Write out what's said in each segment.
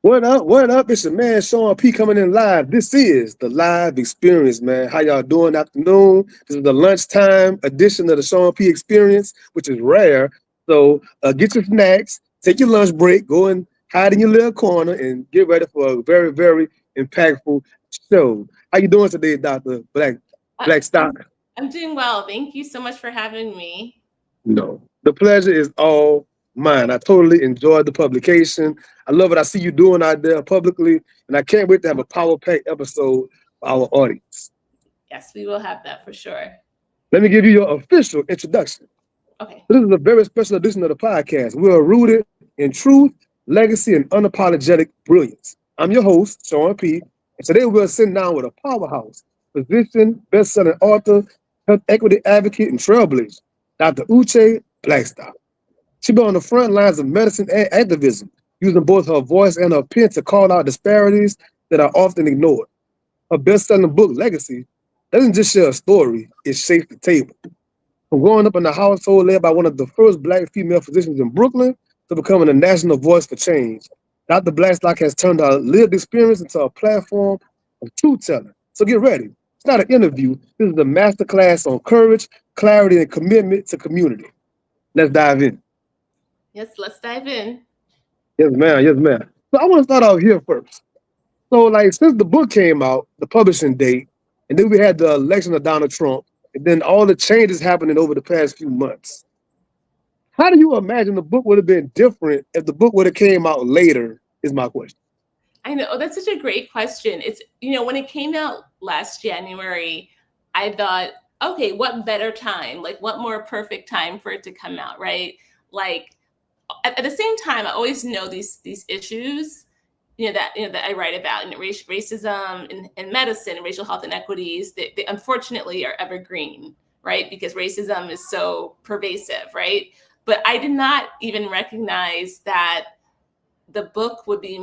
What up? What up? It's your man Sean P coming in live. This is the live experience, man. How y'all doing? Afternoon. This is the lunchtime edition of the Sean P experience, which is rare. So get your snacks, take your lunch break, go and hide in your little corner, and get ready for a very, very impactful show. How you doing today, Doctor Uh, Blackstock? I'm doing well. Thank you so much for having me. No, the pleasure is all mine. I totally enjoyed the publication. I love what I see you doing out there publicly, and I can't wait to have a power pack episode for our audience. Yes, we will have that for sure. Let me give you your official introduction. Okay. This is a very special edition of the podcast. We are rooted in truth, legacy, and unapologetic brilliance. I'm your host, Sean P., and today we're sitting down with a powerhouse, physician, best-selling author, health equity advocate, and trailblazer, Dr. Uché Blackstock. She been on the front lines of medicine and activism, using both her voice and her pen to call out disparities that are often ignored. Her best-selling book, Legacy, doesn't just share a story, it shapes the table. From growing up in a household led by one of the first black female physicians in Brooklyn to becoming a national voice for change, Dr. Blackstock has turned her lived experience into a platform of truth telling. So get ready. It's not an interview. This is a masterclass on courage, clarity, and commitment to community. Let's dive in. Yes, let's dive in. Yes, ma'am. Yes, ma'am. So I want to start out here first. So, like, since the book came out, the publishing date, and then we had the election of Donald Trump, and then all the changes happening over the past few months. How do you imagine the book would have been different if the book would have came out later? Is my question. I know that's such a great question. When it came out last January, I thought, okay, what better time? Like, what more perfect time for it to come out, right? Like, at the same time, I always know these issues, that I write about, racism in medicine and racial health inequities. They unfortunately are evergreen, right? Because racism is so pervasive, right? But I did not even recognize that the book would be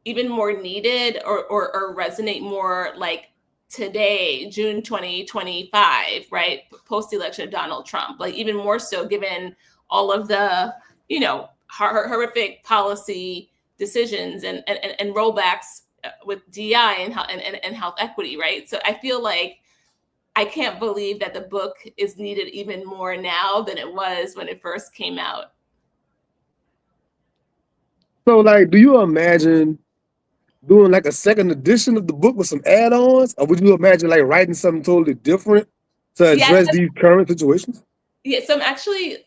even more needed or resonate more like today, June 2025, right? Post election of Donald Trump, like even more so given all of the, horrific policy decisions and rollbacks with DI and health equity, right? So I feel like I can't believe that the book is needed even more now than it was when it first came out. So, like, do you imagine doing like a second edition of the book with some add-ons, or would you imagine like writing something totally different to Yes, address these current situations? yeah. So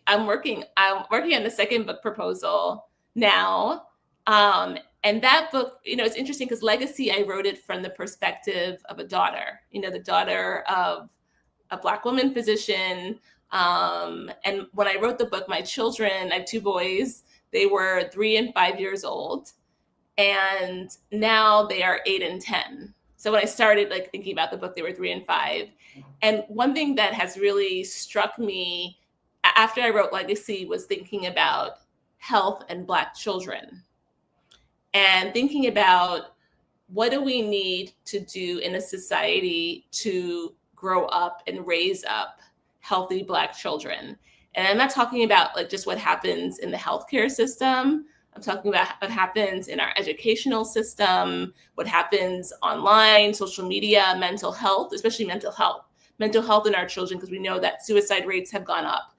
I'm working on the second book proposal now. And that book, it's interesting because Legacy, I wrote it from the perspective of a daughter, the daughter of a Black woman physician. And when I wrote the book, my children, I have two boys, they were 3 and 5 years old. And now they are 8 and 10. So when I started like thinking about the book, they were 3 and 5. And one thing that has really struck me after I wrote Legacy was thinking about health and Black children and thinking about what do we need to do in a society to grow up and raise up healthy Black children. And I'm not talking about like just what happens in the healthcare system. I'm talking about what happens in our educational system, what happens online, social media, mental health, especially mental health in our children, because we know that suicide rates have gone up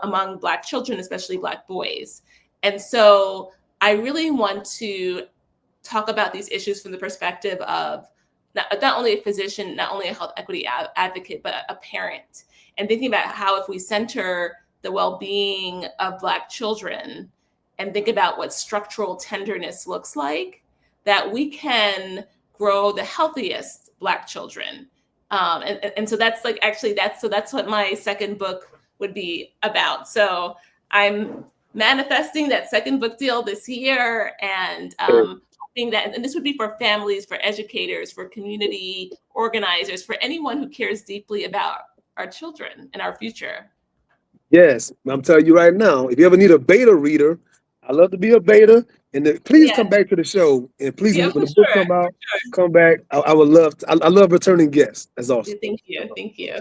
among Black children, especially Black boys. And so I really want to talk about these issues from the perspective of not only a physician, not only a health equity advocate, but a parent, and thinking about how if we center the well-being of Black children and think about what structural tenderness looks like, that we can grow the healthiest Black children. And so that's like, actually, that's what my second book would be about. So I'm manifesting that second book deal this year, and hoping that, and this would be for families, for educators, for community organizers, for anyone who cares deeply about our children and our future. Yes, I'm telling you right now. If you ever need a beta reader, I love to be a beta. And then please Yeah, come back to the show. And please, yeah, when for the book sure. come out, come back. I would love. I love returning guests. That's Yeah, awesome. thank you, thank you.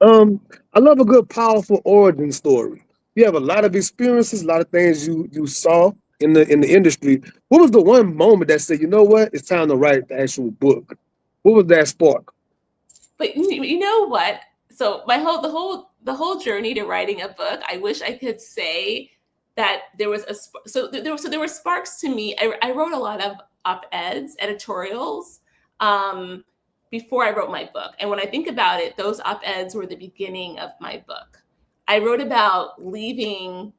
I love a good, powerful origin story. You have a lot of experiences, a lot of things you saw. in the industry. What was the one moment that said, you know what, it's time to write the actual book? What was that spark? But you know what? So the whole journey to writing a book, I wish I could say that there was there were sparks to me. I wrote a lot of op-eds, editorials, um, before I wrote my book. And when I think about it, those op-eds were the beginning of my book. I wrote about leaving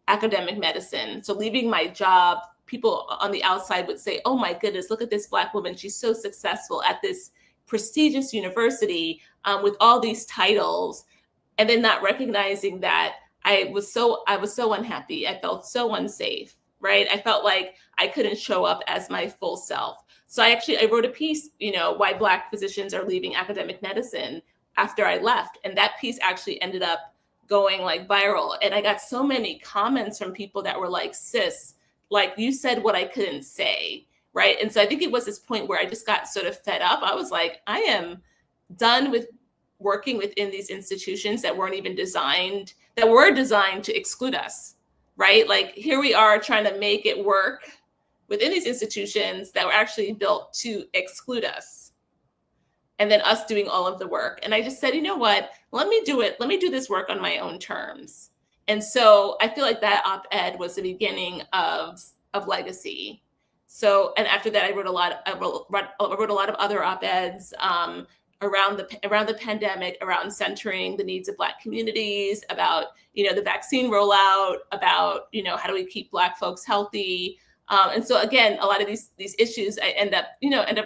academic medicine, so leaving my job. People on the outside would say, "Oh my goodness, look at this Black woman. She's so successful at this prestigious university, with all these titles," and then not recognizing that I was so unhappy. I felt so unsafe, right? I felt like I couldn't show up as my full self. So I wrote a piece, why Black physicians are leaving academic medicine after I left, and that piece actually ended up going like viral. And I got so many comments from people that were like, "Sis, like you said what I couldn't say." Right. And so I think it was this point where I just got sort of fed up. I was like, I am done with working within these institutions that weren't even designed, that were designed to exclude us. Right. Like here we are trying to make it work within these institutions that were actually built to exclude us. And then us doing all of the work. And I just said, you know what, let me do it. Let me do this work on my own terms. And so I feel like that op-ed was the beginning of legacy. So, and after that, I wrote a lot of other op-eds, around the pandemic, around centering the needs of Black communities, about the vaccine rollout, about how do we keep Black folks healthy, and so again, a lot of these issues I end up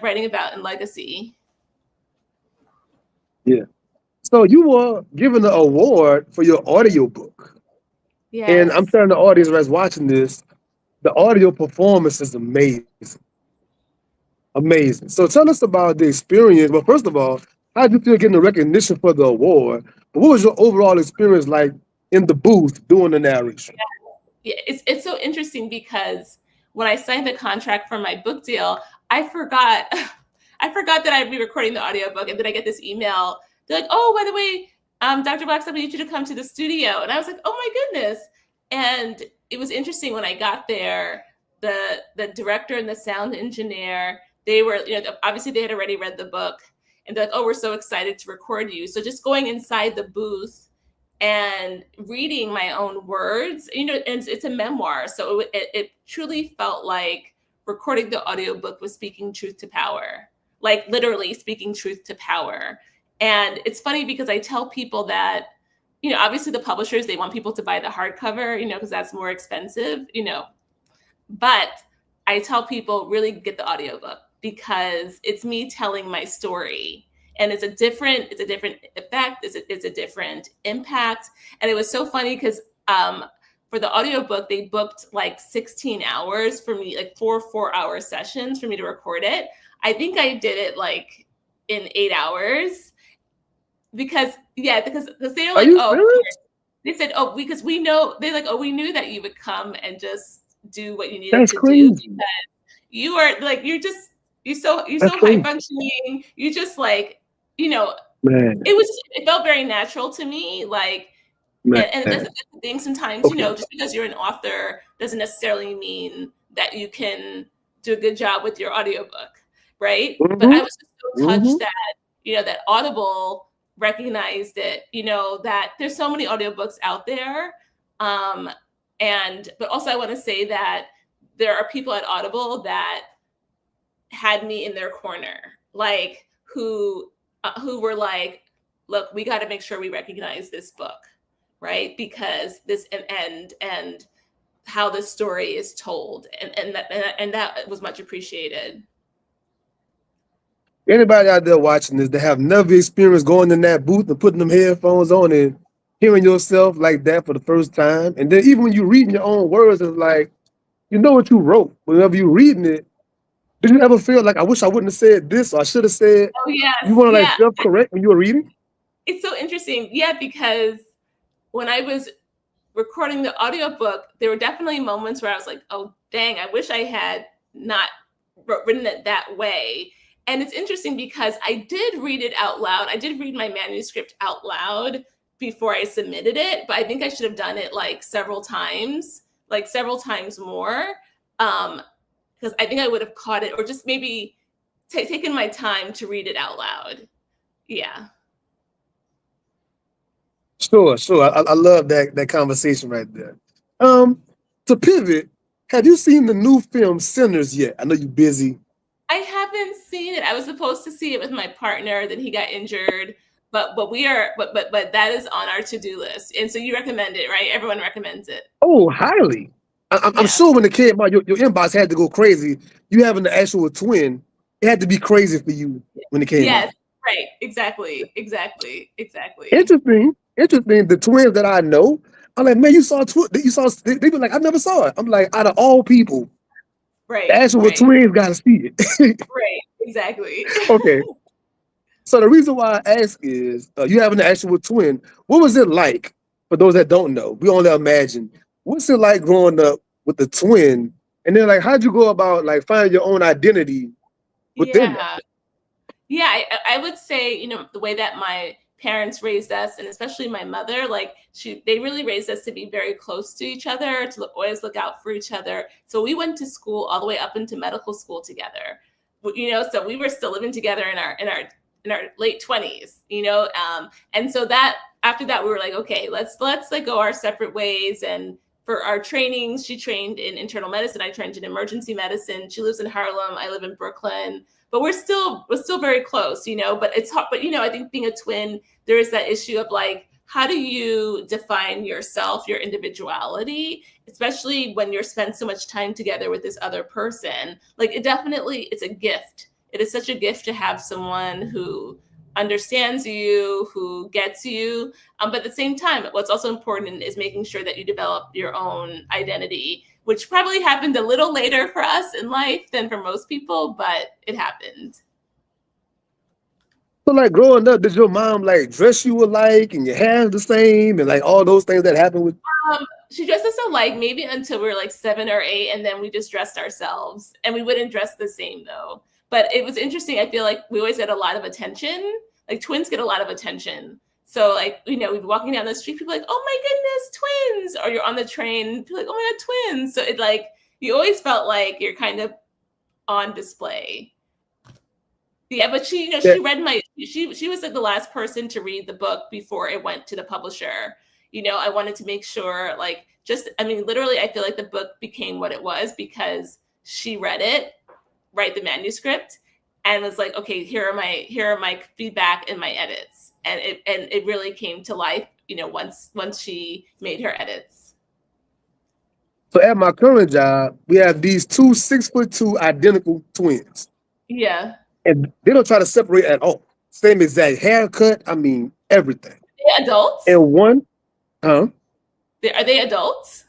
writing about in legacy. Yeah. So you were given the award for your audiobook. And I'm Yes. telling the audience that's watching this, the audio performance is amazing. Amazing. So tell us about the experience. Well, first of all, how did you feel getting the recognition for the award? But what was your overall experience like in the booth doing the narration? Yeah, it's so interesting because when I signed the contract for my book deal, I forgot I forgot that I'd be recording the audiobook, and then I get this email. They're like, "Oh, by the way, Dr. Blackstock, we need you to come to the studio." And I was like, "Oh my goodness." And it was interesting when I got there, the director and the sound engineer, they were, obviously they had already read the book, and they're like, "Oh, we're so excited to record you." So just going inside the booth and reading my own words, and it's a memoir, so it truly felt like recording the audiobook was speaking truth to power, like literally speaking truth to power. And it's funny because I tell people that, obviously the publishers, they want people to buy the hardcover, because that's more expensive, but I tell people really get the audiobook because it's me telling my story, and it's a different effect, it's a different impact. And it was so funny because for the audiobook, they booked like 16 hours for me, like 4-hour sessions for me to record it. I think I did it like in 8 hours because they're Are like, you "Oh," serious? they said, "Oh, because we know," they're like, "Oh, we knew that you would come and just do what you needed That's to do crazy. because you are like, you're That's so high crazy. functioning. You just like, Man, it felt very natural to me. Like, and man. that's the thing. Sometimes, Okay. just because you're an author doesn't necessarily mean that you can do a good job with your audiobook, right? But I Mm-hmm. was just so Mm-hmm. touched that, that Audible recognized it, that there's so many audiobooks out there. Um, but also I want to say that there are people at Audible that had me in their corner, like who were like, "Look, we got to make sure we recognize this book, right? Because this and how the story is told," and that was much appreciated. Anybody out there watching this that have never experienced going in that booth and putting them headphones on and hearing yourself like that for the first time, and then even when you're reading your own words, it's like you know what you wrote. Whenever you're reading it, did you ever feel like I wish I wouldn't have said this or I should have said? Oh You yes, want to like yeah. self-correct when you were reading? It's so interesting, yeah, because when I was recording the audiobook, there were definitely moments where I was like, "Oh, dang, I wish I had not written it that way." And it's interesting because I did read it out loud. I did read my manuscript out loud before I submitted it, but I think I should have done it like several times like several times more, because I think I would have caught it, or just maybe taken my time to read it out loud. Yeah. Sure, sure. I love that conversation right there. Um, to pivot, have you seen the new film Sinners yet? I know you're busy. I haven't seen it. I was supposed to see it with my partner, then he got injured. But we are but that is on our to-do list. And so you recommend it, right? Everyone recommends it. Oh, highly. I'm Yeah. sure when it came out, your inbox had to go crazy. You having the actual twin, it had to be crazy for you when it came Yes, out. right. Exactly. Interesting. The twins that I know, I'm like, man, you saw you saw. They be like, I never saw it. I'm like, out of all people, the Right, actual right, twins got to see it. right. Exactly. Okay. So the reason why I ask is, you having an actual twin. What was it like for those that don't know? We only imagine. What's it like growing up with the twin? And then, like, how'd you go about like finding your own identity within that? Yeah. Yeah, I would say, the way that my parents raised us, and especially my mother, like they really raised us to be very close to each other, to always look out for each other. So we went to school all the way up into medical school together. So we were still living together in our late 20s, and so that after that we were like, okay, let's like go our separate ways. And for our trainings, she trained in internal medicine, I trained in emergency medicine. She lives in Harlem, I live in Brooklyn, but we're still very close, but it's hard. But I think being a twin, there is that issue of like, how do you define yourself, your individuality, especially when you're spent so much time together with this other person? Like, it's a gift. It is such a gift to have someone who understands you, who gets you. But at the same time, what's also important is making sure that you develop your own identity, which probably happened a little later for us in life than for most people, but it happened. So, like, growing up, did your mom like dress you alike and your hair the same and like all those things that happen with? She dressed us alike maybe until we were like 7 or 8, and then we just dressed ourselves. And we wouldn't dress the same though. But it was interesting. I feel like we always get a lot of attention. Like twins get a lot of attention. So like, we'd be walking down the street, people are like, oh my goodness, twins. Or you're on the train, people are like, oh my God, twins. So it like, you always felt like you're kind of on display. Yeah, but she, she read she was like the last person to read the book before it went to the publisher. I wanted to make sure, like, literally, I feel like the book became what it was because she read it, write the manuscript, and was like, okay, here are my feedback and my edits. And it really came to life, once she made her edits. So at my current job, we have these two 6'2" identical twins. Yeah. And they don't try to separate at all. Same exact haircut. I mean, everything. They're adults? And one, huh? Are they adults?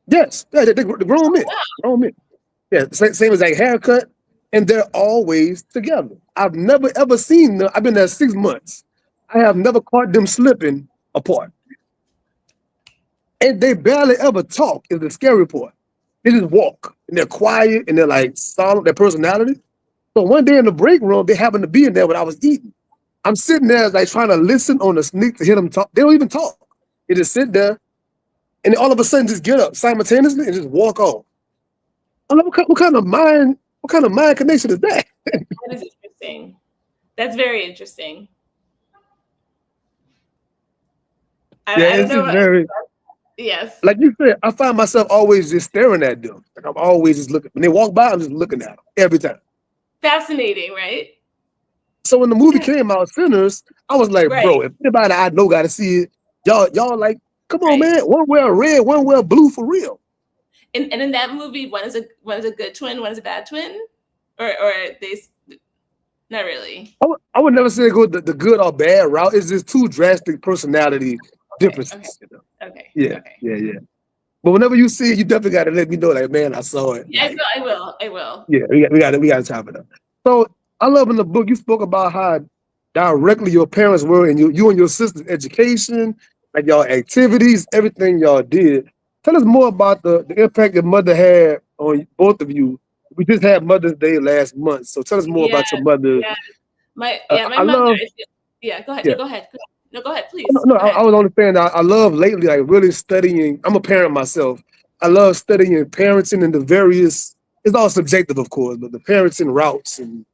Yes. Yeah, they're grown men. Wow. Grown men. Yeah, same exact haircut. And they're always together. I've never ever seen them. I've been there 6 months. I have never caught them slipping apart. And they barely ever talk, is the scary part. They just walk and they're quiet and they're like solid, their personality. So one day in the break room, they happened to be in there when I was eating. I'm sitting there like trying to listen on the sneak to hear them talk. They don't even talk. They just sit there and then all of a sudden just get up simultaneously and just walk off. I'm like, what kind of mind connection is that? That is interesting. That's very interesting. It's just very. Yes. Like you said, I find myself always just staring at them. Like I'm always just looking. When they walk by, I'm just looking at them every time. Fascinating, right? So when the movie came out, Sinners, I was like, bro, if anybody I know got to see it, y'all like, come on, man. One wear red, one wear blue for real. And in that movie, one is a good twin, one is a bad twin, or they not really. I would never say go the good or bad route. It's just two drastic personality differences. Okay. Yeah. But whenever you see it, you definitely got to let me know. Like, man, I saw it. Yeah, like, I will. Yeah, we got to chop it up. So I love in the book you spoke about how directly your parents were in you and your sister's education, like y'all activities, everything y'all did. Tell us more about the impact your mother had on both of you. We just had Mother's Day last month, so tell us more about your mother. Yeah. My mother. Go ahead. Go ahead. No, go ahead, please. No, I was only saying that I love lately, like really studying. I'm a parent myself, I love studying parenting and the various. It's all subjective, of course, but the parenting routes and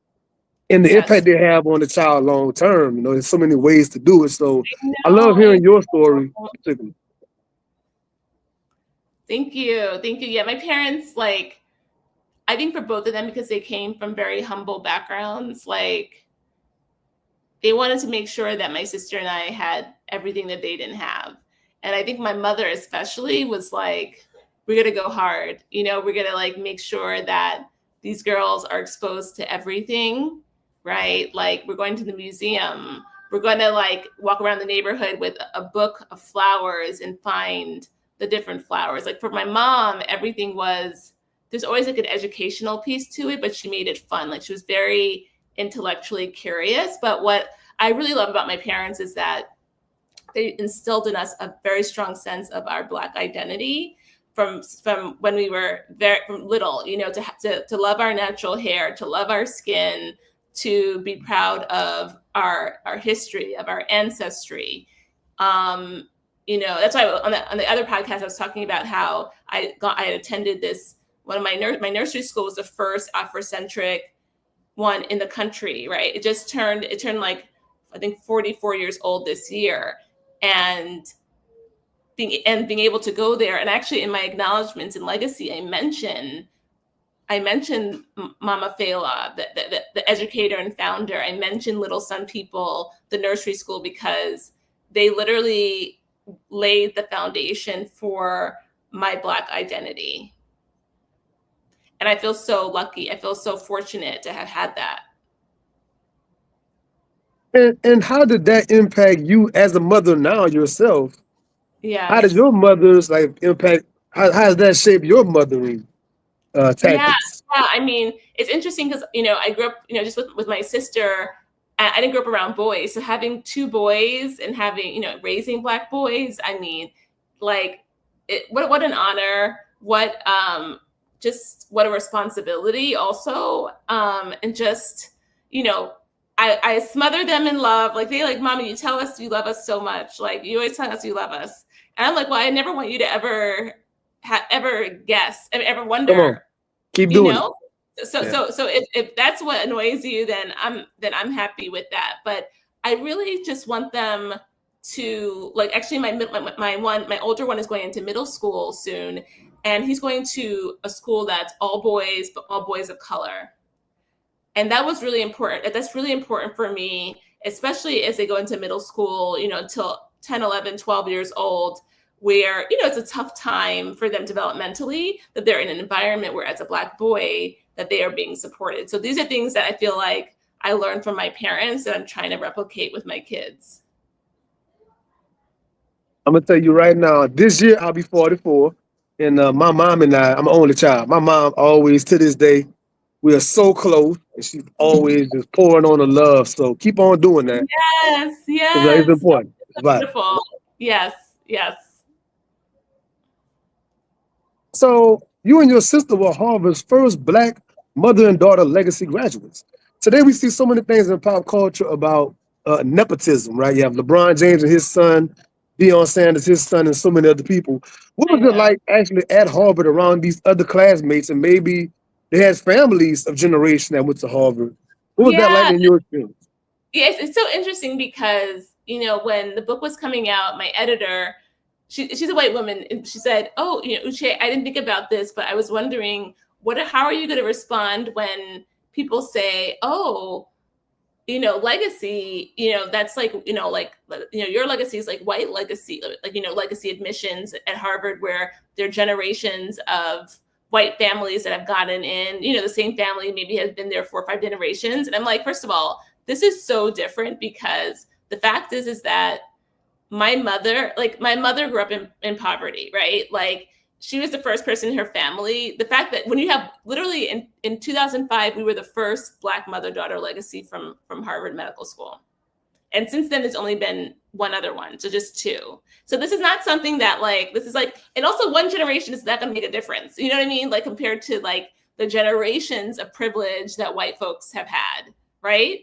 the Yes. impact they have on the child long term. You know, there's so many ways to do it. So I love I hearing your story, know. particularly. Thank you. Thank you. Yeah, my parents, like, I think for both of them, because they came from very humble backgrounds, like, they wanted to make sure that my sister and I had everything that they didn't have. And I think my mother especially was like, we're going to go hard. You know, we're going to like make sure that these girls are exposed to everything, right? Like we're going to the museum. We're going to like walk around the neighborhood with a book of flowers and find the different flowers. Like for my mom, everything was, there's always like an educational piece to it, but she made it fun. Like she was very intellectually curious. But what I really love about my parents is that they instilled in us a very strong sense of our Black identity from when we were very from little, you know, to love our natural hair, to love our skin, to be proud of our history, of our ancestry. You know, that's why on the other podcast I was talking about how I had attended this one of my nursery school was the first Afrocentric one in the country, right? It turned like I think 44 years old this year, and being able to go there, and actually in my acknowledgments and legacy, I mentioned Mama Fela, the educator and founder. I mentioned Little Sun People, the nursery school, because they literally laid the foundation for my Black identity. And I feel so lucky. I feel so fortunate to have had that. And how did that impact you as a mother now yourself? How did Yes. your mother's like impact? How does that shape your mothering Yeah, tactics? yeah. I mean, it's interesting because you know I grew up, you know, just with my sister. I didn't grow up around boys, so having two boys and having, you know, raising Black boys. I mean, like, what an honor. What just what a responsibility also. And just, you know, I smother them in love. Like they like, Mommy, you tell us you love us so much. Like you always tell us you love us. And I'm like, well, I never want you to ever guess, ever Come on, wonder, keep you doing it. know. So Yeah. if that's what annoys you, then I'm happy with that. But I really just want them to, like, actually my older one is going into middle school soon, and he's going to a school that's all boys, but all boys of color. And that was really important. That's really important for me, especially as they go into middle school, you know, until 10, 11, 12 years old, where, you know, it's a tough time for them developmentally, that they're in an environment where as a Black boy, that they are being supported. So these are things that I feel like I learned from my parents that I'm trying to replicate with my kids. I'm gonna tell you right now. This year I'll be 44, and my mom and I'm an only child. My mom always, to this day, we are so close, and she's always just pouring on the love. So keep on doing that. Yes, It's yes. Oh, important. It's vital. beautiful. Yes, yes. So you and your sister were Harvard's first Black mother and daughter legacy graduates. Today we see so many things in pop culture about nepotism, right? You have LeBron James and his son, Deion Sanders, his son, and so many other people. What I was it know. like actually at Harvard around these other classmates, and maybe they had families of generation that went to Harvard? What was that like Yeah, in your experience? yes, it's so interesting because, you know, when the book was coming out, my editor, she's a white woman, and she said, "Oh, you know, Uche, I didn't think about this, but I was wondering how are you going to respond when people say, oh, you know, legacy, you know, that's like, you know, like, you know, your legacy is like white legacy, like, you know, legacy admissions at Harvard, where there are generations of white families that have gotten in, you know, the same family maybe has been there 4 or 5 generations." And I'm like, first of all, this is so different, because the fact is that my mother grew up in poverty, right? Like she was the first person in her family. The fact that when you have literally in 2005, we were the first Black mother-daughter legacy from Harvard Medical School. And since then, there's only been one other one, so just two. So this is not something that like, this is like, and also one generation is not going to make a difference. You know what I mean? Like compared to like the generations of privilege that white folks have had, right?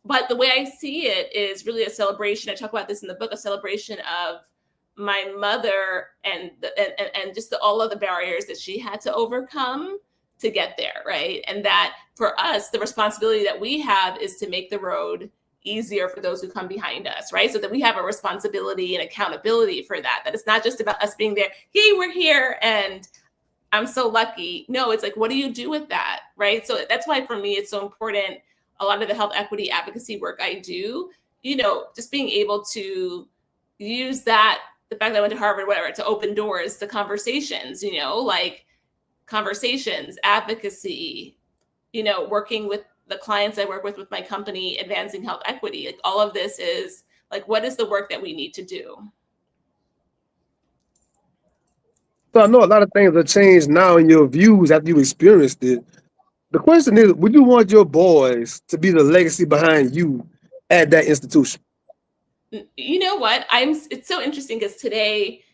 But the way I see it is really a celebration. I talk about this in the book, a celebration of my mother and just all of the barriers that she had to overcome to get there, right? And that for us, the responsibility that we have is to make the road easier for those who come behind us, right? So that we have a responsibility and accountability for that, that it's not just about us being there, hey, we're here and I'm so lucky. No, it's like, what do you do with that, right? So that's why for me, it's so important. A lot of the health equity advocacy work I do, just being able to use that, the fact that I went to Harvard, whatever, to open doors to conversations, like conversations, advocacy, working with the clients I work with my company, advancing health equity. Like all of this is like, what is the work that we need to do? So I know a lot of things have changed now in your views after you experienced it. The question is, would you want your boys to be the legacy behind you at that institution? You know what? It's so interesting because today,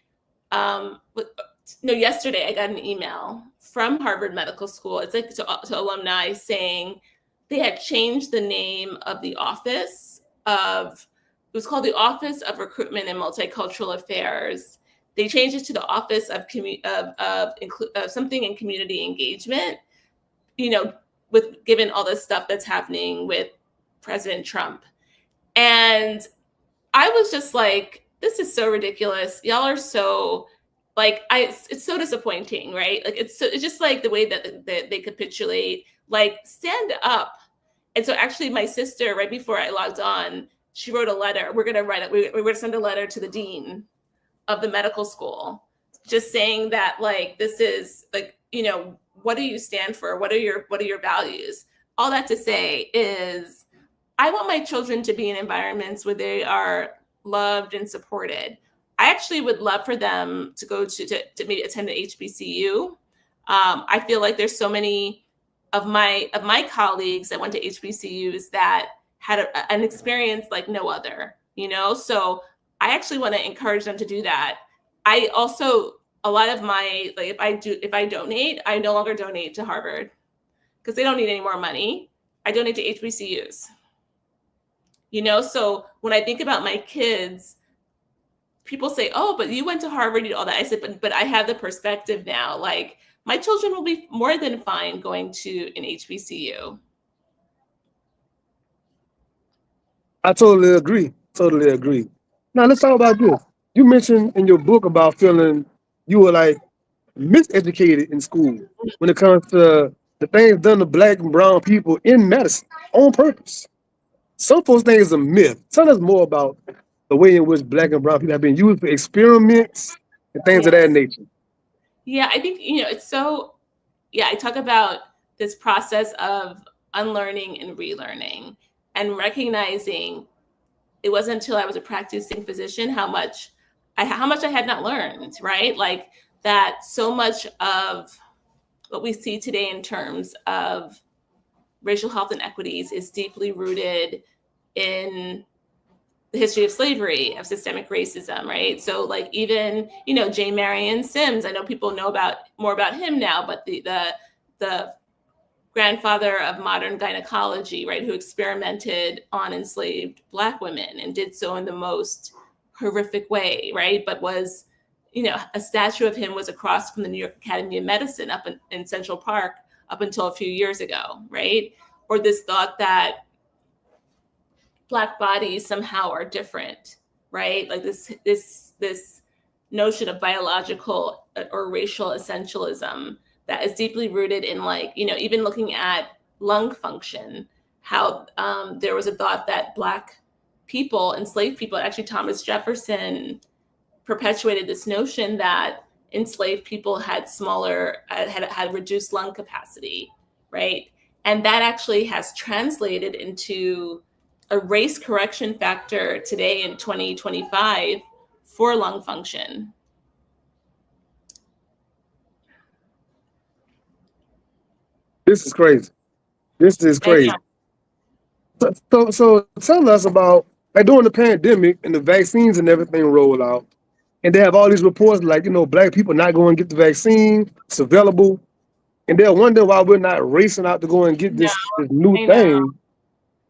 yesterday I got an email from Harvard Medical School. It's like to alumni saying they had changed the name of the office it was called the Office of Recruitment and Multicultural Affairs. They changed it to the Office of something in community engagement, with given all this stuff that's happening with President Trump. And I was just like, this is so ridiculous. Y'all are so it's so disappointing, right? Like it's just like the way that they capitulate, like stand up. And so actually my sister, right before I logged on, she wrote a letter. We're going to send a letter to the dean of the medical school, just saying that like, this is like, what do you stand for? What are your values? All that to say is I want my children to be in environments where they are loved and supported. I actually would love for them to go to maybe attend an HBCU. I feel like there's so many of my colleagues that went to HBCUs that had an experience like no other, So I actually want to encourage them to do that. I also, a lot of my, like if I donate, I no longer donate to Harvard because they don't need any more money. I donate to HBCUs. So when I think about my kids, people say, oh, but you went to Harvard, you did all that. I said, but I have the perspective now. Like my children will be more than fine going to an HBCU. I totally agree. Totally agree. Now let's talk about this. You mentioned in your book about feeling you were like miseducated in school when it comes to the things done to black and brown people in medicine on purpose. Some folks think it's a myth. Tell us more about the way in which black and brown people have been used for experiments and things of that nature. Yeah, I think, it's so, I talk about this process of unlearning and relearning and recognizing it wasn't until I was a practicing physician how much I had not learned, right? Like that so much of what we see today in terms of racial health inequities is deeply rooted in the history of slavery, of systemic racism, right? So like even, J. Marion Sims, I know people know more about him now, but the grandfather of modern gynecology, right, who experimented on enslaved Black women and did so in the most horrific way, right? But was, a statue of him was across from the New York Academy of Medicine up in Central Park up until a few years ago, right? Or this thought that Black bodies somehow are different, right? Like this notion of biological or racial essentialism that is deeply rooted in like, even looking at lung function, how there was a thought that Black people, enslaved people, actually Thomas Jefferson perpetuated this notion that enslaved people had had reduced lung capacity, right? And that actually has translated into a race correction factor today in 2025 for lung function. This is crazy. This is crazy. So tell us about like during the pandemic and the vaccines and everything roll out, and they have all these reports like black people not going to get the vaccine. It's available, and they're wondering why we're not racing out to go and get this new thing,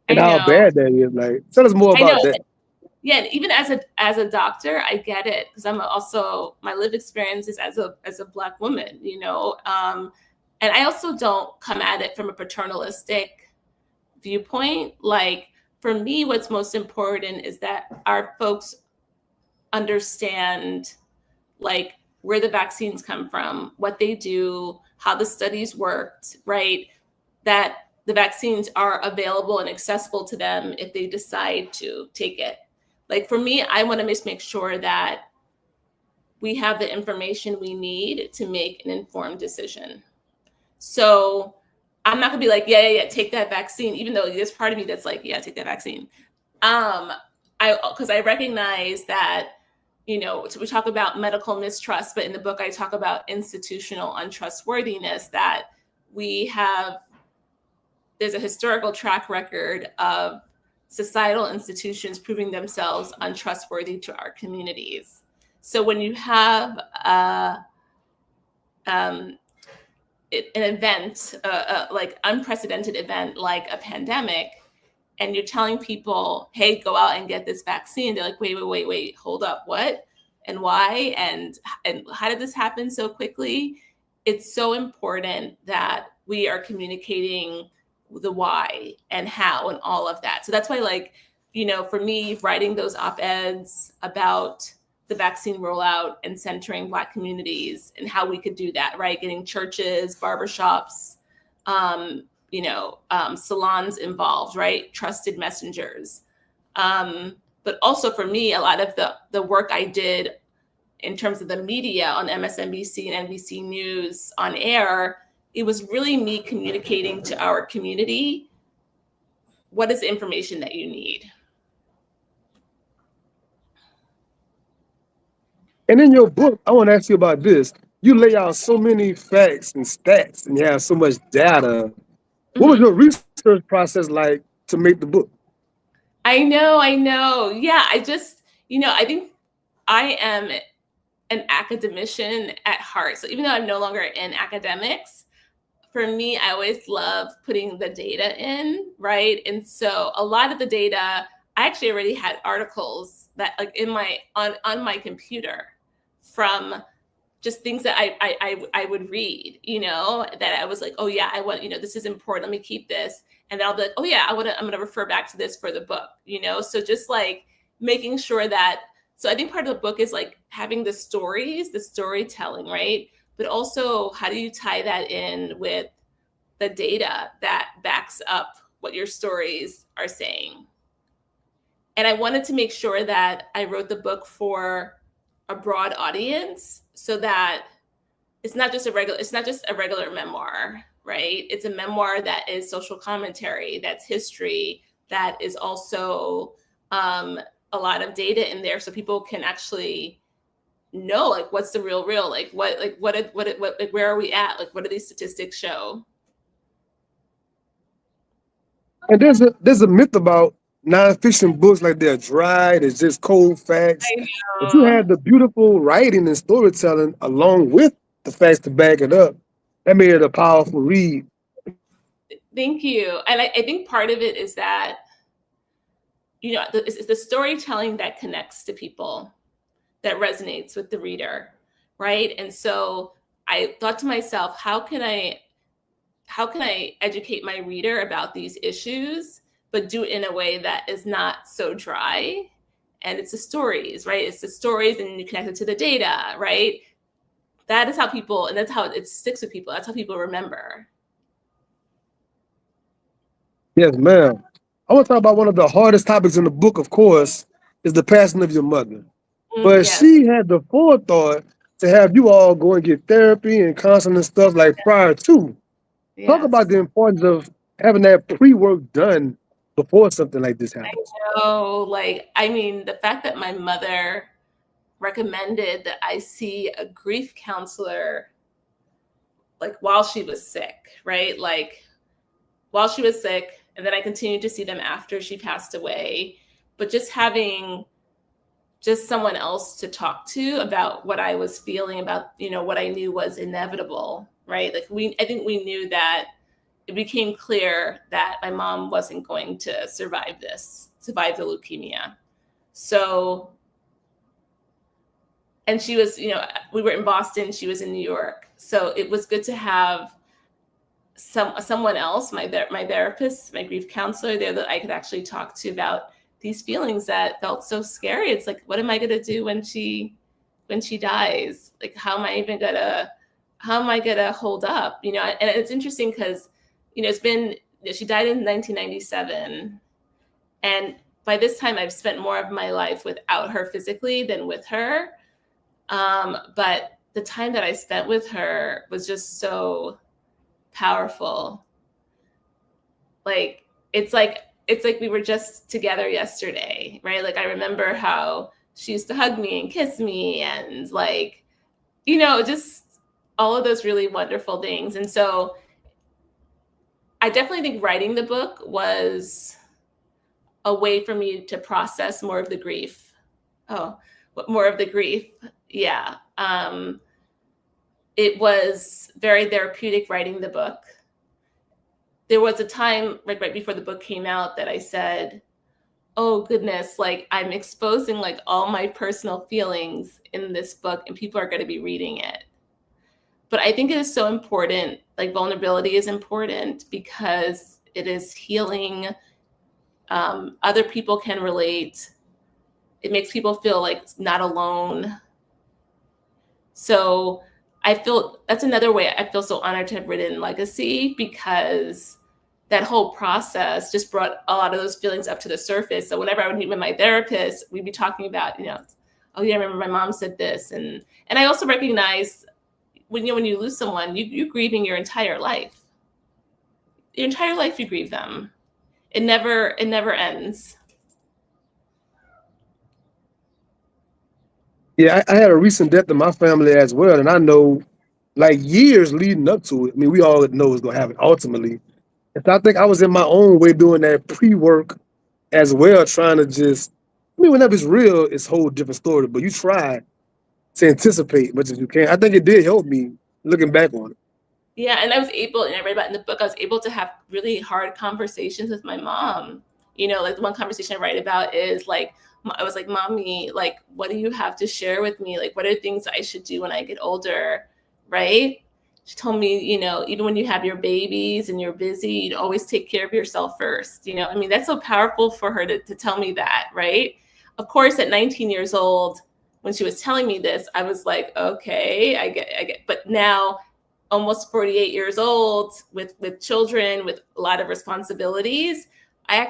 and how bad that is. Like, tell us more about that. Yeah, and even as a doctor, I get it, because I'm also, my lived experience is as a Black woman, you know, and I also don't come at it from a paternalistic viewpoint. Like, for me, what's most important is that our folks understand, like, where the vaccines come from, what they do, how the studies worked, right? That the vaccines are available and accessible to them if they decide to take it. Like, for me, I want to just make sure that we have the information we need to make an informed decision. So I'm not gonna be like, yeah, take that vaccine, even though there's part of me that's like, yeah, take that vaccine. Because I recognize that, you know, so we talk about medical mistrust, but in the book I talk about institutional untrustworthiness, that we have, there's a historical track record of societal institutions proving themselves untrustworthy to our communities. So when you have an event, like unprecedented event, like a pandemic, and you're telling people, hey, go out and get this vaccine, they're like, wait, hold up, what? And why? And how did this happen so quickly? It's so important that we are communicating the why and how and all of that. So that's why, like, you know, for me, writing those op-eds about the vaccine rollout and centering Black communities and how we could do that, right? Getting churches, barbershops, salons involved, right? Trusted messengers. But also for me, a lot of the work I did in terms of the media on MSNBC and NBC News on air, it was really me communicating to our community, what is the information that you need? And in your book, I want to ask you about this. You lay out so many facts and stats, and you have so much data. What was your research process like to make the book? I know. Yeah, I think I am an academician at heart. So even though I'm no longer in academics, for me, I always love putting the data in, right? And so a lot of the data, I actually already had articles that, like, in my on my computer, from just things that I would read, you know, that I was like, oh yeah, I want, you know, this is important, let me keep this. And then I'll be like, oh yeah, I'm gonna refer back to this for the book, you know? So just like making sure that, so I think part of the book is like having the stories, the storytelling, right? But also, how do you tie that in with the data that backs up what your stories are saying? And I wanted to make sure that I wrote the book for a broad audience, so that it's not just a regular memoir, right? It's a memoir that is social commentary, that's history, that is also a lot of data in there, so people can actually know, like, what's the real, like where are we at? Like, what do these statistics show? And there's a myth about nonfiction books, like they're dry, it's just cold facts. I But you know. had the beautiful writing and storytelling along with the facts to back it up. That made it a powerful read. Thank you. And I think part of it is that, you know, it's the storytelling that connects to people, that resonates with the reader, right? And so I thought to myself, how can I educate my reader about these issues, but do it in a way that is not so dry? And it's the stories, right? It's the stories, and you connect it to the data, right? That is how people, and that's how it sticks with people. That's how people remember. Yes, ma'am. I want to talk about one of the hardest topics in the book, of course, is the passing of your mother. But Yes. she had the forethought to have you all go and get therapy and counseling and stuff like prior to. Talk about Yes. the importance of having that pre-work done before something like this I happens. know, like, I mean, the fact that my mother recommended that I see a grief counselor, like, while she was sick, right? Like, while she was sick, and then I continued to see them after she passed away. But just having just someone else to talk to about what I was feeling, about, you know, what I knew was inevitable, right? Like, I think we knew that it became clear that my mom wasn't going to survive the leukemia. So, and she was, we were in Boston, she was in New York. So it was good to have someone else, my therapist, my grief counselor there, that I could actually talk to about these feelings that felt so scary. It's like, what am I gonna do when she dies? Like, how am I gonna hold up? And it's interesting because, it's been, she died in 1997, and by this time I've spent more of my life without her physically than with her. But the time that I spent with her was just so powerful. Like, it's like we were just together yesterday, right? Like, I remember how she used to hug me and kiss me, and like, just all of those really wonderful things. And so I definitely think writing the book was a way for me to process more of the grief. More of the grief. Yeah. It was very therapeutic writing the book. There was a time, like right before the book came out, that I said, oh goodness, like, I'm exposing like all my personal feelings in this book, and people are going to be reading it. But I think it is so important, like, vulnerability is important because it is healing. Other people can relate. It makes people feel like not alone. So I feel that's another way I feel so honored to have written Legacy, because that whole process just brought a lot of those feelings up to the surface. So whenever I would meet with my therapist, we'd be talking about, oh yeah, I remember my mom said this. And I also recognize when you lose someone, you're grieving your entire life. Your entire life you grieve them. It never ends. Yeah, I had a recent death in my family as well, and I know, like, years leading up to it. I mean, we all know what's gonna happen ultimately. And so I think I was in my own way doing that pre-work as well, trying to just. I mean, whenever it's real, it's a whole different story. But you try to anticipate as much as you can. I think it did help me looking back on it. Yeah, and I was able, and I read about in the book, I was able to have really hard conversations with my mom. Like, the one conversation I write about is like, I was like, Mommy, like, what do you have to share with me? Like, what are things I should do when I get older, right? She told me, even when you have your babies and you're busy, you always take care of yourself first. I mean, that's so powerful for her to tell me that, right? Of course, at 19 years old, when she was telling me this, I was like, okay, I get. But now, almost 48 years old, with children, with a lot of responsibilities, I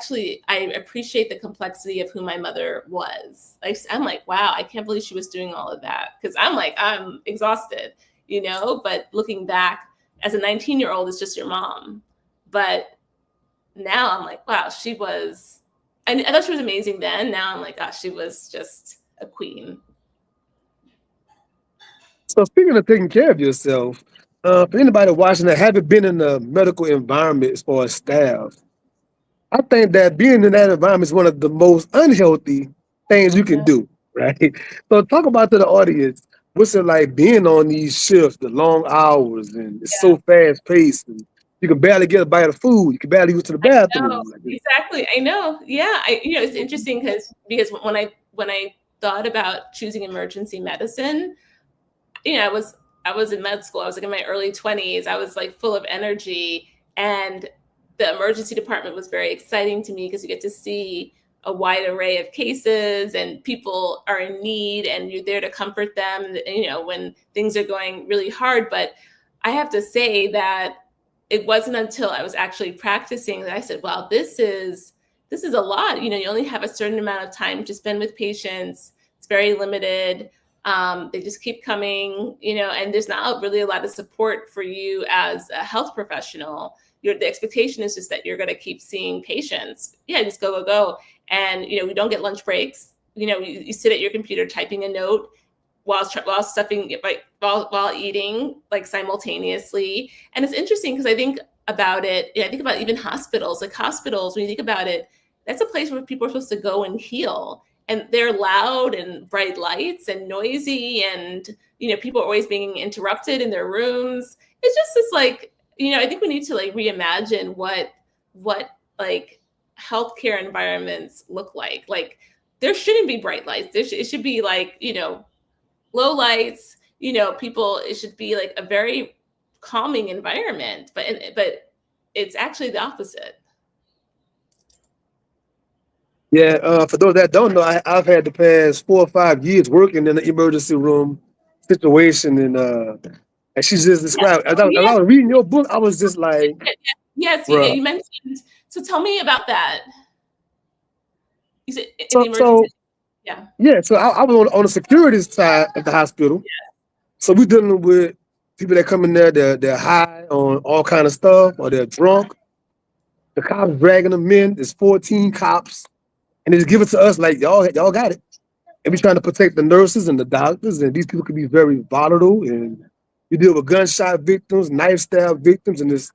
appreciate the complexity of who my mother was. I'm like, wow, I can't believe she was doing all of that, because I'm exhausted, but looking back, as a 19-year-old, it's just your mom. But now I'm like, wow, she was, I thought she was amazing then. Now I'm like, gosh, she was just a queen. So speaking of taking care of yourself, for anybody watching that haven't been in the medical environment as far as staff, I think that being in that environment is one of the most unhealthy things you can do, right? So talk about to the audience, what's it like being on these shifts, the long hours, and it's so fast paced, and you can barely get a bite of food, you can barely go to the No, bathroom. exactly. I know. Yeah. It's interesting because when I thought about choosing emergency medicine, I was in med school. I was like in my early 20s. I was like full of energy, and the emergency department was very exciting to me because you get to see a wide array of cases, and people are in need, and you're there to comfort them, when things are going really hard. But I have to say that it wasn't until I was actually practicing that I said, wow, this is a lot. You only have a certain amount of time to spend with patients. It's very limited. They just keep coming, and there's not really a lot of support for you as a health professional. The expectation is just that you're going to keep seeing patients. Yeah, just go. And, we don't get lunch breaks. You sit at your computer typing a note while stuffing, like, while eating, like, simultaneously. And it's interesting because I think about it. I think about even hospitals, when you think about it, that's a place where people are supposed to go and heal. And they're loud and bright lights and noisy, and people are always being interrupted in their rooms. It's just this, like, I think we need to, like, reimagine what like healthcare environments look like there shouldn't be bright lights. It should be like, low lights, people, it should be like a very calming environment, but it's actually the opposite. Yeah, for those that don't know, I've had the past 4 or 5 years working in the emergency room situation, and she just Yeah. described. As Oh, I yes. was reading your book, I was just like, Yes, bruh. you mentioned. So tell me about that. You said in the So, emergency. so Yeah. yeah, so I was on the security side of the hospital. So we dealing with people that come in there, they're high on all kind of stuff, or they're drunk. The cops dragging them in. There's 14 cops, and they just give it to us like y'all got it. And we trying to protect the nurses and the doctors, and these people can be very volatile. And you deal with gunshot victims, knife stab victims, and this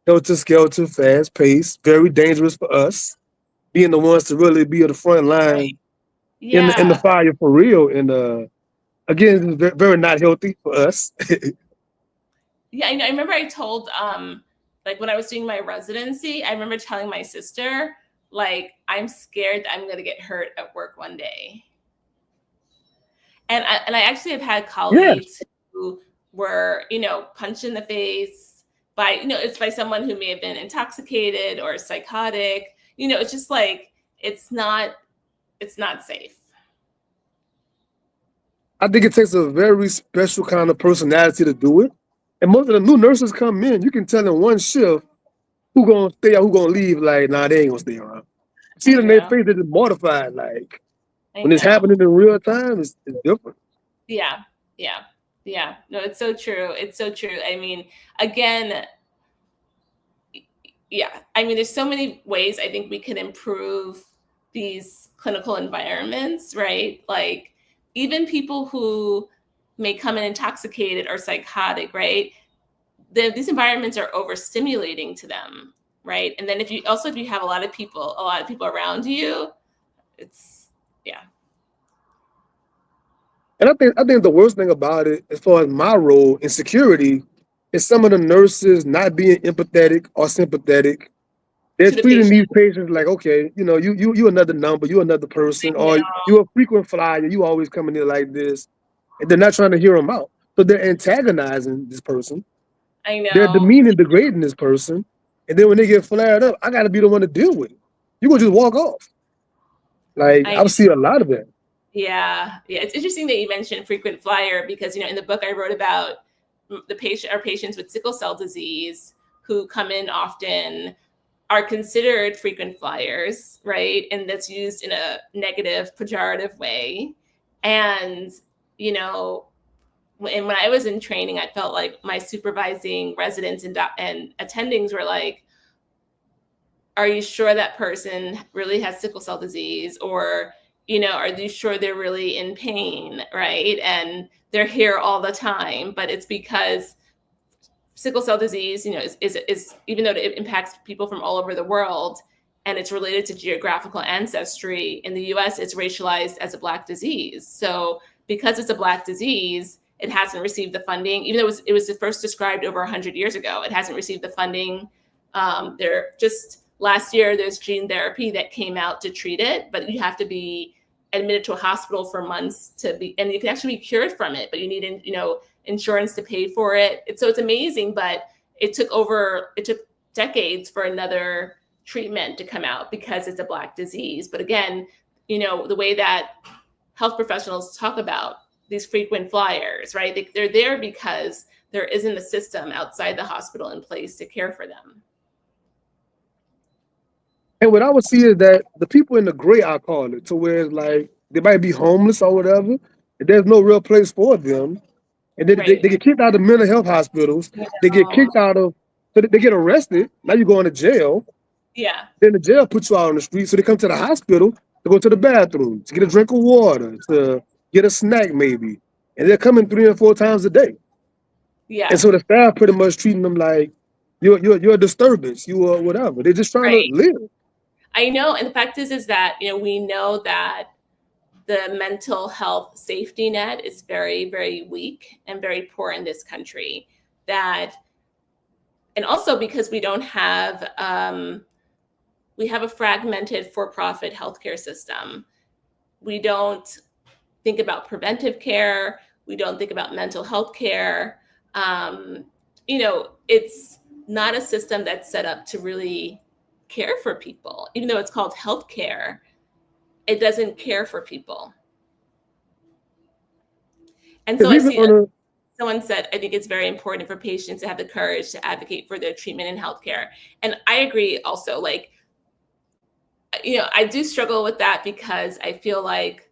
helter skelter, fast pace, very dangerous for us, being the ones to really be at the front Right. line in the Yeah. fire for real. And again, it's very not healthy for us. Yeah, I remember I told like when I was doing my residency, I remember telling my sister, like, I'm scared that I'm gonna get hurt at work one day. And I actually have had Yes, colleagues who were, punched in the face by, it's by someone who may have been intoxicated or psychotic. It's just like it's not safe. I think it takes a very special kind of personality to do it. And most of the new nurses come in, you can tell in one shift who gonna stay or who gonna leave. Like, nah, they ain't gonna stay around. See it I in their know. face, they're just mortified. Like I when it's know. happening in real time, it's different. Yeah. Yeah. Yeah. No, it's so true. It's so true. I mean, again, yeah, I mean, there's so many ways I think we can improve these clinical environments, right? Like even people who may come in intoxicated or psychotic, right? These environments are overstimulating to them, right? And then if you have a lot of people around you, it's yeah. And I think the worst thing about it, as far as my role in security, is some of the nurses not being empathetic or sympathetic. They're To the treating patient. these patients like, okay, you another number, you another person, I or you a frequent flyer, you always coming in like this, and they're not trying to hear them out. So they're antagonizing this person. I They're know. demeaning, degrading this person, and then when they get flared up, I got to be the one to deal with it. You gonna just walk off? Like I I've seen a lot of that. Yeah, yeah. It's interesting that you mentioned frequent flyer because in the book I wrote about our patients with sickle cell disease who come in often are considered frequent flyers, right? And that's used in a negative, pejorative way. And when I was in training, I felt like my supervising residents and attendings were like, are you sure that person really has sickle cell disease? Or, are you sure they're really in pain, right? And they're here all the time, but it's because sickle cell disease, is even though it impacts people from all over the world and it's related to geographical ancestry, in the US, it's racialized as a Black disease. So because it's a Black disease, it hasn't received the funding, even though it was first described over 100 years ago. It hasn't received the funding. Last year, there's gene therapy that came out to treat it, but you have to be admitted to a hospital for months and you can actually be cured from it, but you need, insurance to pay for it. So it's amazing, but it took decades for another treatment to come out because it's a Black disease. But again, the way that health professionals talk about these frequent flyers, right? They're there because there isn't a system outside the hospital in place to care for them. And what I would see is that the people in the gray, I call it, to where it's like they might be homeless or whatever, and there's no real place for them. And then they Right. get kicked out of mental health hospitals. They get kicked out of, so they get arrested. Now you're going to jail. Yeah. Then the jail puts you out on the street. So they come to the hospital to go to the bathroom, to get a drink of water, to get a snack maybe. And they're coming 3 or 4 times a day. And Yeah. so the staff pretty much treating them like you're a disturbance, you are whatever. They're just trying to Right. live. I know. And the fact is that, we know that the mental health safety net is very, very weak and very poor in this country. And also because we don't have, we have a fragmented for-profit healthcare system We don't think about preventive care. We don't think about mental health care. It's not a system that's set up to really care for people. Even though it's called healthcare, it doesn't care for people. And so I see someone said, I think it's very important for patients to have the courage to advocate for their treatment in healthcare. And I agree also, like, I do struggle with that because I feel like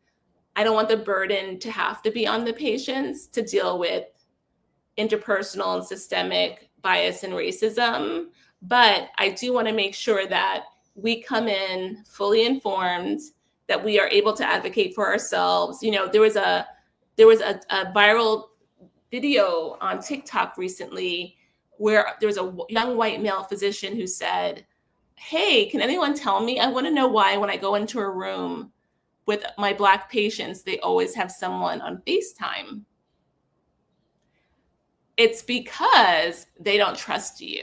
I don't want the burden to have to be on the patients to deal with interpersonal and systemic bias and racism. But I do want to make sure that we come in fully informed, that we are able to advocate for ourselves. There was a viral video on TikTok recently where there was a young white male physician who said, "Hey, can anyone tell me? I want to know why when I go into a room with my Black patients, they always have someone on FaceTime." It's because they don't trust you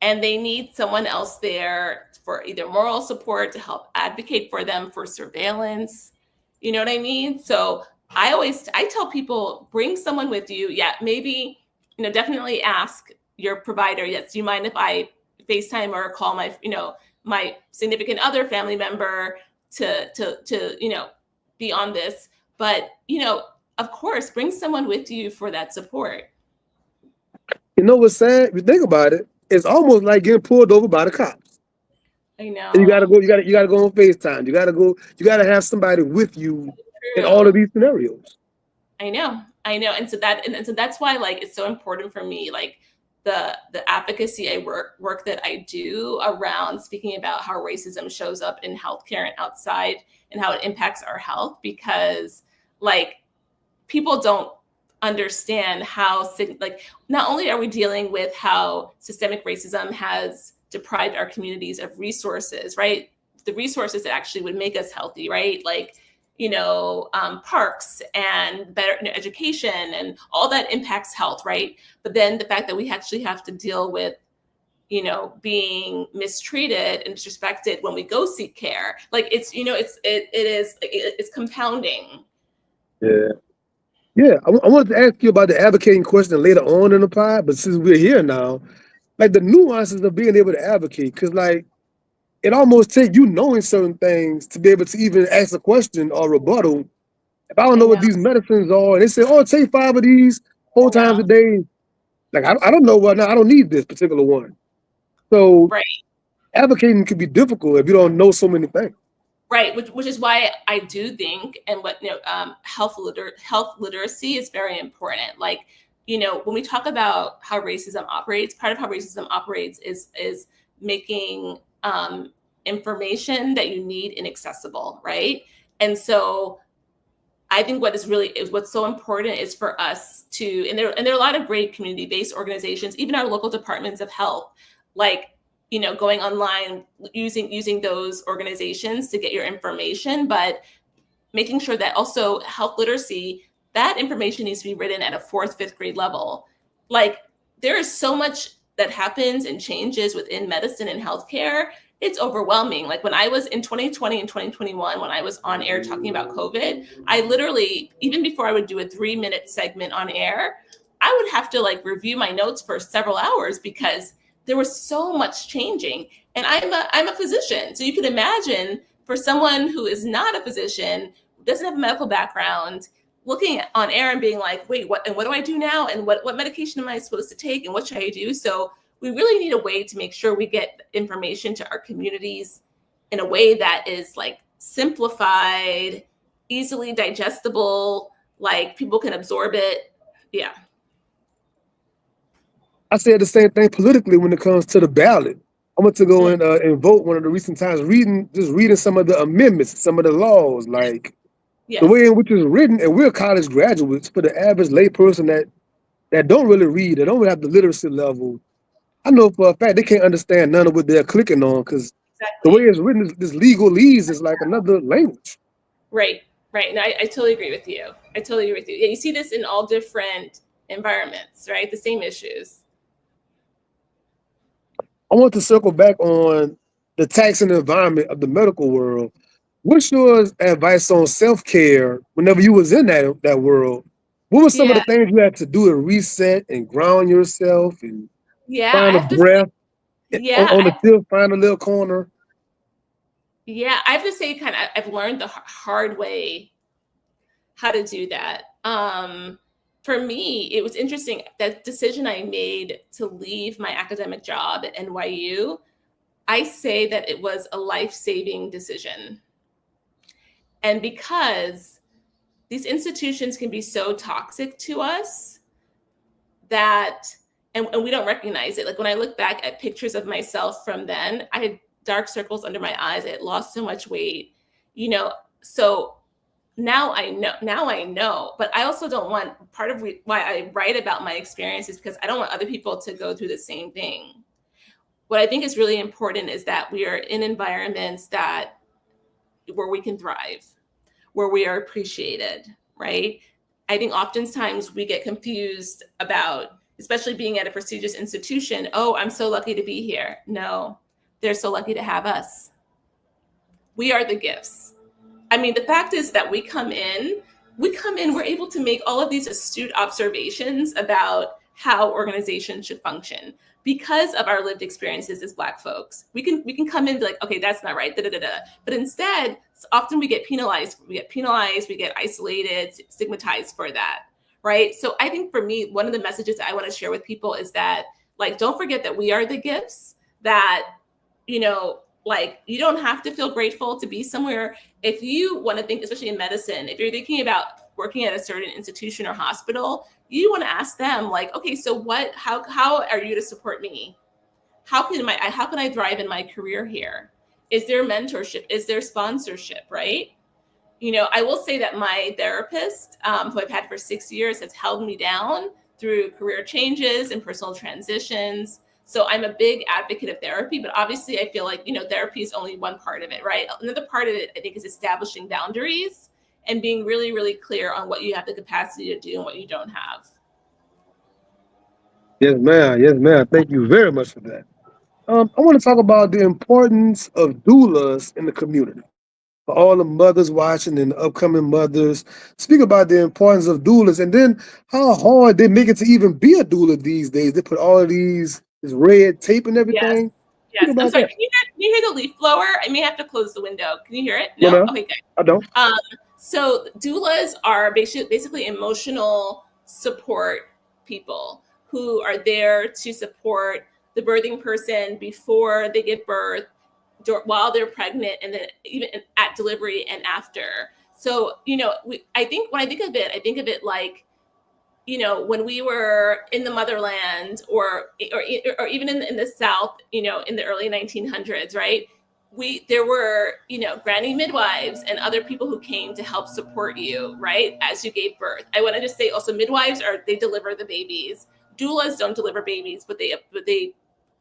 and they need someone else there for either moral support, to help advocate for them, for surveillance. You know what I mean? So I tell people, bring someone with you. Yeah, maybe, definitely ask your provider, yes, do you mind if I FaceTime or call my significant other family member to be on this? But, of course, bring someone with you for that support. You know what's sad? If you think about it, it's almost like getting pulled over by the cops. I know. And you gotta go on FaceTime. You gotta have somebody with you in all of these scenarios. I know. And so that's why, like, it's so important for me, like, the advocacy work that I do around speaking about how racism shows up in healthcare and outside, and how it impacts our health, because, like, people don't understand how, like, not only are we dealing with how systemic racism has deprived our communities of resources, right? The resources that actually would make us healthy, right? Like, parks and better education and all that impacts health, right? But then the fact that we actually have to deal with, being mistreated and disrespected when we go seek care, like, it's compounding. Yeah. I wanted to ask you about the advocating question later on in the pod, but since we're here now, like, the nuances of being able to advocate, because, like, it almost takes you knowing certain things to be able to even ask a question or rebuttal. If I don't know what these medicines are, and they say, "Oh, take 5 of these 4 times a day," like, I don't know what. Now I don't need this particular one. So advocating can be difficult if you don't know so many things. Right, which is why I do think, and what health literacy is very important. Like, when we talk about how racism operates, part of how racism operates is making information that you need inaccessible, right? And so I think what's so important is for us to, and there are a lot of great community-based organizations, even our local departments of health, like, going online, using those organizations to get your information, but making sure that also health literacy, that information needs to be written at a 4th, 5th grade level. Like, there is so much that happens and changes within medicine and healthcare. It's overwhelming. Like, when I was in 2020 and 2021, when I was on air talking about COVID, I literally, even before I would do a 3-minute segment on air, I would have to, like, review my notes for several hours because there was so much changing. And I'm a physician. So you can imagine, for someone who is not a physician, doesn't have a medical background, looking on air and being like, wait, what do I do now? And what medication am I supposed to take? And what should I do? So we really need a way to make sure we get information to our communities in a way that is, like, simplified, easily digestible, like, people can absorb it. Yeah. I said the same thing politically when it comes to the ballot. I went to go and vote one of the recent times, reading some of the amendments, some of the laws, like the way in which it's written. And we're college graduates. For the average layperson that don't really read, that don't really have the literacy level, I know for a fact they can't understand none of what they're clicking on, because the way it's written, this legalese is like another language. Right. And I totally agree with you. Yeah, you see this in all different environments, right? The same issues. I want to circle back on the taxing environment of the medical world. What's your advice on self-care whenever you was in that world? What were some of Yeah, the things you had to do to reset and ground yourself and yeah. I find a have to say, breath yeah, on the field, find a little corner? yeah. I have to say, kind of, I've learned the hard way how to do that. For me, it was interesting that decision I made to leave my academic job at NYU. I say that it was a life-saving decision, and because these institutions can be so toxic to us that and we don't recognize it. Like when I look back at pictures of myself from then, I had dark circles under my eyes. I had lost so much weight, you know. So now I know, but I also don't want, part of why I write about my experience is because I don't want other people to go through the same thing. What I think is really important is that we are in environments that where we can thrive, where we are appreciated, right? I think oftentimes we get confused about, especially being at a prestigious institution, oh, I'm so lucky to be here. No, they're so lucky to have us. We are the gifts. I mean, the fact is that we're able to make all of these astute observations about how organizations should function because of our lived experiences as Black folks. We can come in and be like, okay, that's not right, da da da da. But instead, often we get penalized, we get isolated, stigmatized for that, right? So I think for me, one of the messages I want to share with people is that, like, don't forget that we are the gifts, that, like, you don't have to feel grateful to be somewhere. If you want to think, especially in medicine, if you're thinking about working at a certain institution or hospital, you want to ask them, like, okay, so how are you to support me? How can I thrive in my career here? Is there mentorship? Is there sponsorship, right? I will say that my therapist, who I've had for 6 years, has held me down through career changes and personal transitions. So I'm a big advocate of therapy, but obviously I feel like, therapy is only one part of it, right? Another part of it, I think, is establishing boundaries and being really, really clear on what you have the capacity to do and what you don't have. Yes, ma'am. Yes, ma'am. Thank you very much for that. I want to talk about the importance of doulas in the community. For all the mothers watching and the upcoming mothers, speak about the importance of doulas and then how hard they make it to even be a doula these days. They put all of this red tape and Yes. everything. Speak Yes. I'm about sorry. that. Can you hear the leaf blower? I may have to close the window. Can you hear it? No, No? ma'am, Okay, good. I don't. Um, so doulas are basically emotional support people who are there to support the birthing person before they give birth, while they're pregnant, and then even at delivery and after. So, I think when I think of it like, when we were in the motherland, or even in the South, in the early 1900s, right? There were, granny midwives and other people who came to help support you, right, as you gave birth. I want to just say also, midwives they deliver the babies. Doulas don't deliver babies, but they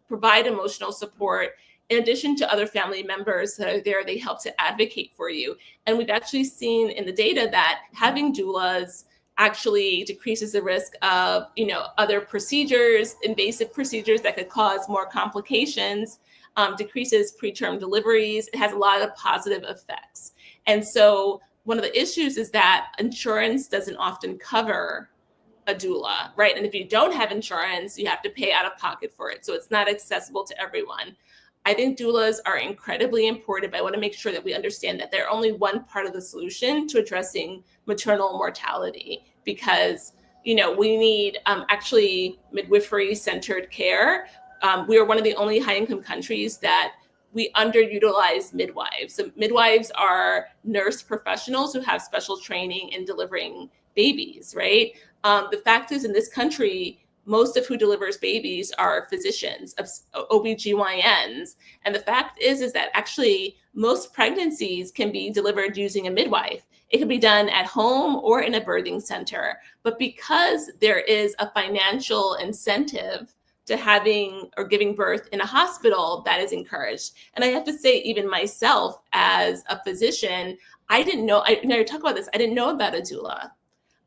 provide emotional support. In addition to other family members that are there, they help to advocate for you. And we've actually seen in the data that having doulas actually decreases the risk of, other procedures, invasive procedures that could cause more complications, decreases preterm deliveries. It has a lot of positive effects. And so one of the issues is that insurance doesn't often cover a doula, right? And if you don't have insurance, you have to pay out of pocket for it. So it's not accessible to everyone. I think doulas are incredibly important, but I want to make sure that we understand that they're only one part of the solution to addressing maternal mortality, because, we need actually midwifery centered care. We are one of the only high income countries that we underutilize midwives. So midwives are nurse professionals who have special training in delivering babies, right? The fact is, in this country, most of who delivers babies are physicians, OBGYNs. And the fact is that actually most pregnancies can be delivered using a midwife. It can be done at home or in a birthing center. But because there is a financial incentive to having or giving birth in a hospital, that is encouraged. And I have to say, even myself as a physician, I didn't know, I talk about this, I didn't know about a doula.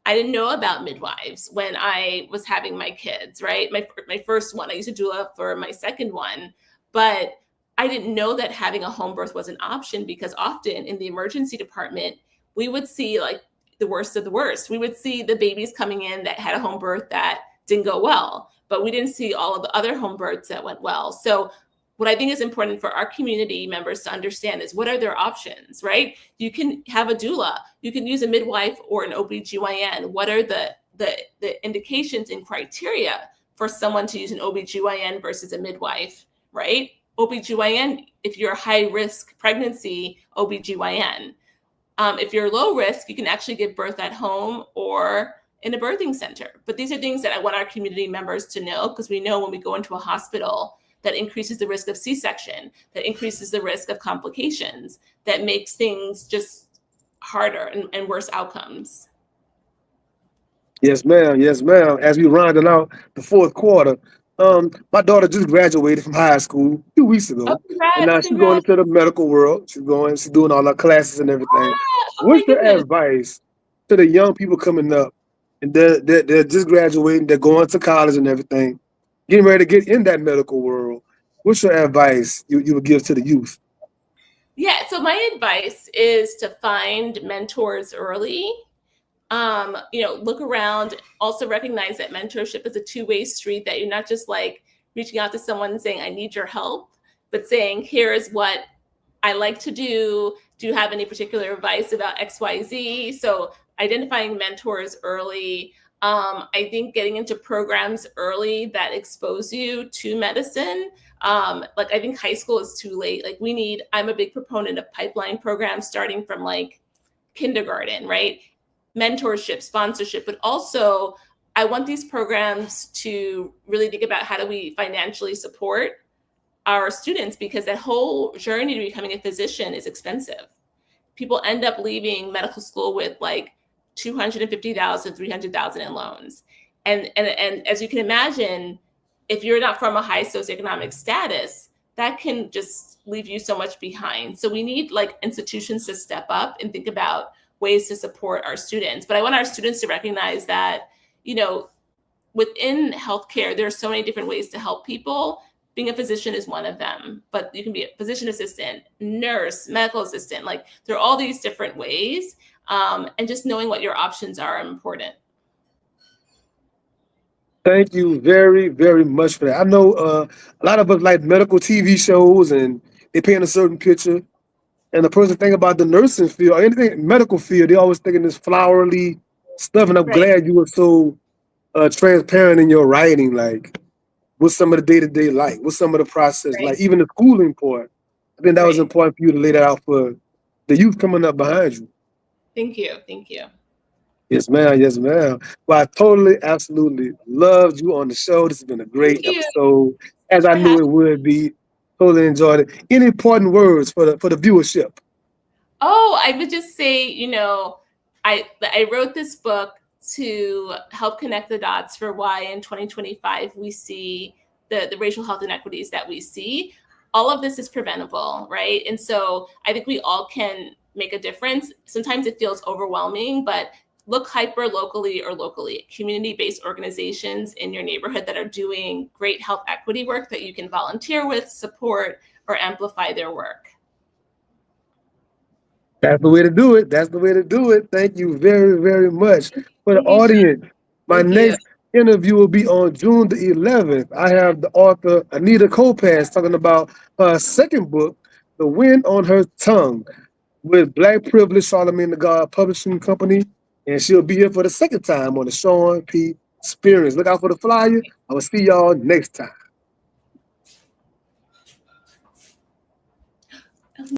I didn't know about midwives when I was having my kids, right? My first one, I used a doula for my second one, but I didn't know that having a home birth was an option, because often in the emergency department, we would see like the worst of the worst. We would see the babies coming in that had a home birth that didn't go well, but we didn't see all of the other home births that went well. So what I think is important for our community members to understand is, what are their options, right? You can have a doula, you can use a midwife or an OBGYN. What are the indications and criteria for someone to use an OBGYN versus a midwife, right? OBGYN, if you're a high risk pregnancy, OBGYN. If you're low risk, you can actually give birth at home or in a birthing center. But these are things that I want our community members to know, because we know when we go into a hospital, that increases the risk of C-section, that increases the risk of complications, that makes things just harder and worse outcomes. Yes, ma'am. Yes, ma'am. As we rounding out the fourth quarter, my daughter just graduated from high school 2 weeks Oh, ago, and now congrats, she's going congrats. into the medical world. She's doing all her classes and everything. Oh my What's your goodness. advice to the young people coming up, and they're just graduating, they're going to college and everything, getting ready to get in that medical world? What's your advice you would give to the youth? Yeah, so my advice is to find mentors early. Look around, also recognize that mentorship is a two-way street, that you're not just like reaching out to someone and saying, I need your help, but saying, here's what I like to do. Do you have any particular advice about XYZ? So identifying mentors early. I think getting into programs early that expose you to medicine. Like I think high school is too late. Like I'm a big proponent of pipeline programs starting from like kindergarten, right? Mentorship, sponsorship, but also I want these programs to really think about, how do we financially support our students, because that whole journey to becoming a physician is expensive. People end up leaving medical school with like $250,000, $300,000 in loans. And as you can imagine, if you're not from a high socioeconomic status, that can just leave you so much behind. So we need like institutions to step up and think about ways to support our students. But I want our students to recognize that, within healthcare, there are so many different ways to help people. Being a physician is one of them, but you can be a physician assistant, nurse, medical assistant. Like there are all these different ways, and just knowing what your options are important. Thank you very, very much for that. I know a lot of us like medical TV shows, and they paint a certain picture. And the person think about the nursing field or anything medical field, they always thinking this flowery stuff. And I'm Right, glad you were so transparent in your writing. Like, what's some of the day to day like? What's some of the process right, like? Even the schooling part. I think that was right. important for you to lay that out for the youth coming up behind you. Thank you. Thank you. Yes, ma'am. Yes, ma'am. Well, I totally, absolutely loved you on the show. This has been a Thank great you. episode, as Thanks I for having knew it would be. Totally enjoyed it. Any important words for the viewership? Oh, I would just say, I wrote this book to help connect the dots for why in 2025 we see the racial health inequities that we see. All of this is preventable, right? And so I think we all can make a difference. Sometimes it feels overwhelming, but look hyper locally or locally, community-based organizations in your neighborhood that are doing great health equity work that you can volunteer with, support, or amplify their work. That's the way to do it. That's the way to do it. Thank you very, very much. For the Thank you, Sean. audience, my Thank you. next interview will be on June the 11th. I have the author Anita Kopaz talking about her second book, The Wind on Her Tongue, with Black Privilege Charlemagne the God Publishing Company. And she'll be here for the second time on the Sean P. Experience. Look out for the flyer. I will see y'all next time.